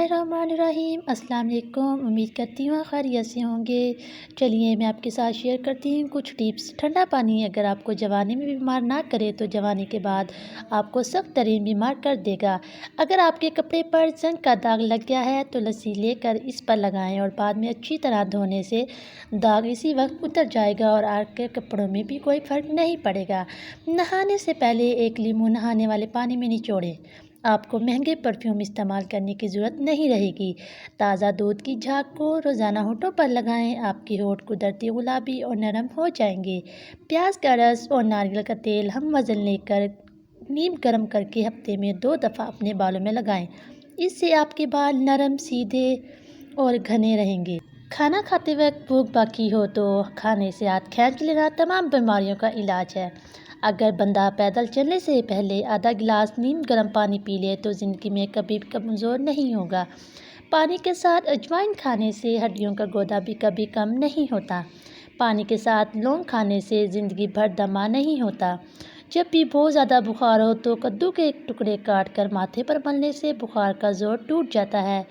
बिस्मिल्लाहिर्रहमानिर्रहीम। अस्सलाम वालेकुम। उम्मीद करती हूँ खैरियत से होंगे। चलिए मैं आपके साथ शेयर करती हूँ कुछ टिप्स। ठंडा पानी अगर आपको जवानी में बीमार ना करे तो जवानी के बाद आपको सख्त तरीन बीमार कर देगा। अगर आपके कपड़े पर जंग का दाग लग गया है तो लस्सी लेकर इस पर लगाएं और बाद में अच्छी तरह धोने से दाग इसी वक्त उतर जाएगा और आपके कपड़ों में भी कोई फ़र्क नहीं पड़ेगा। नहाने से पहले एक लीमू नहाने वाले पानी में निचोड़ें। आपको महंगे परफ्यूम इस्तेमाल करने की ज़रूरत नहीं रहेगी। ताज़ा दूध की झाग को रोज़ाना होठों पर लगाएं। आपके होठ कुदरती गुलाबी और नरम हो जाएंगे। प्याज का रस और नारियल का तेल हम वज़न लेकर नीम गर्म करके हफ्ते में 2 दफ़ा अपने बालों में लगाएं। इससे आपके बाल नरम, सीधे और घने रहेंगे। खाना खाते वक्त भूख बाकी हो तो खाने से हाथ खींच लेना तमाम बीमारियों का इलाज है। अगर बंदा पैदल चलने से पहले आधा गिलास नीम गर्म पानी पी ले तो ज़िंदगी में कभी कमज़ोर नहीं होगा। पानी के साथ अजवाइन खाने से हड्डियों का गोदा भी कभी कम नहीं होता। पानी के साथ लौंग खाने से ज़िंदगी भर दमा नहीं होता। जब भी बहुत ज़्यादा बुखार हो तो कद्दू के टुकड़े काट कर माथे पर मलने से बुखार का ज़ोर टूट जाता है।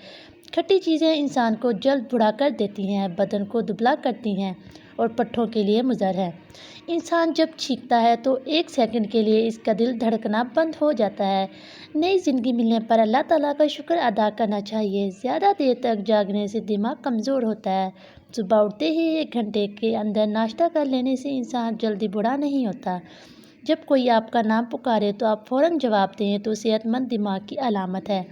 खट्टी चीज़ें इंसान को जल्द बूढ़ा कर देती हैं, बदन को दुबला करती हैं और पट्ठों के लिए मुज़र है। इंसान जब छींकता है तो 1 सेकंड के लिए इसका दिल धड़कना बंद हो जाता है। नई ज़िंदगी मिलने पर अल्लाह ताला का शुक्र अदा करना चाहिए। ज़्यादा देर तक जागने से दिमाग कमज़ोर होता है। सुबह उठते ही 1 घंटे के अंदर नाश्ता कर लेने से इंसान जल्दी बूढ़ा नहीं होता। जब कोई आपका नाम पुकारे तो आप फ़ौरन जवाब दें तो सेहतमंद दिमाग की अलामत है।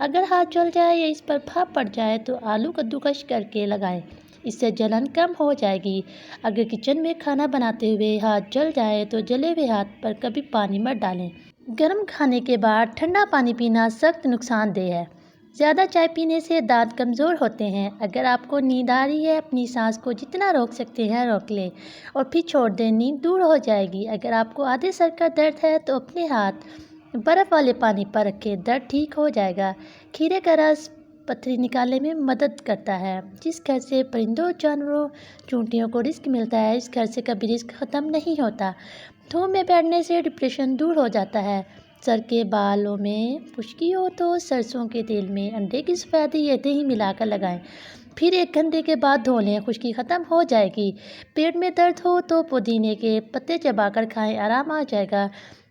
अगर हाथ जल जाए या इस पर भाप पड़ जाए तो आलू कद्दूकस करके लगाएं। इससे जलन कम हो जाएगी। अगर किचन में खाना बनाते हुए हाथ जल जाए तो जले हुए हाथ पर कभी पानी मत डालें। गर्म खाने के बाद ठंडा पानी पीना सख्त नुकसानदेह है। ज़्यादा चाय पीने से दांत कमज़ोर होते हैं। अगर आपको नींद आ रही है अपनी सांस को जितना रोक सकते हैं रोक लें और फिर छोड़ दें, नींद दूर हो जाएगी। अगर आपको आधे सर का दर्द है तो अपने हाथ बर्फ़ वाले पानी पर रखें, दर्द ठीक हो जाएगा। खीरे का रस पथरी निकालने में मदद करता है। जिस घर से परिंदों, जानवरों, चूंटियों को रिस्क मिलता है इस घर से कभी रिस्क ख़त्म नहीं होता। धूप में बैठने से डिप्रेशन दूर हो जाता है। सर के बालों में खुश्की हो तो सरसों के तेल में अंडे की सफ़ेदी या दही मिलाकर लगाएं। फिर 1 घंटे के बाद धो लें, खुश्की ख़त्म हो जाएगी। पेट में दर्द हो तो पुदीने के पत्ते चबाकर खाएं, आराम आ जाएगा।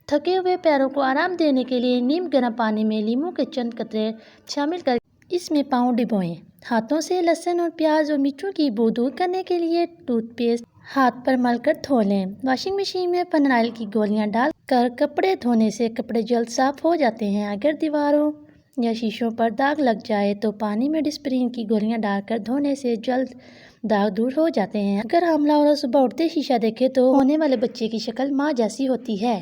थके हुए पैरों को आराम देने के लिए नीम गर्म पानी में लीमू के चंद कतरे शामिल कर इसमें पाँव डिबोएं। हाथों से लहसुन और प्याज और मिर्चों की बू दूर करने के लिए टूथपेस्ट हाथ पर मलकर धो लें। वॉशिंग मशीन में फिनाइल की गोलियां डालकर कपड़े धोने से कपड़े जल्द साफ़ हो जाते हैं। अगर दीवारों या शीशों पर दाग लग जाए तो पानी में डिस्प्रिन की गोलियां डालकर धोने से जल्द दाग दूर हो जाते हैं। अगर हमला और सुबह उठते शीशा देखे तो होने वाले बच्चे की शक्ल माँ जैसी होती है।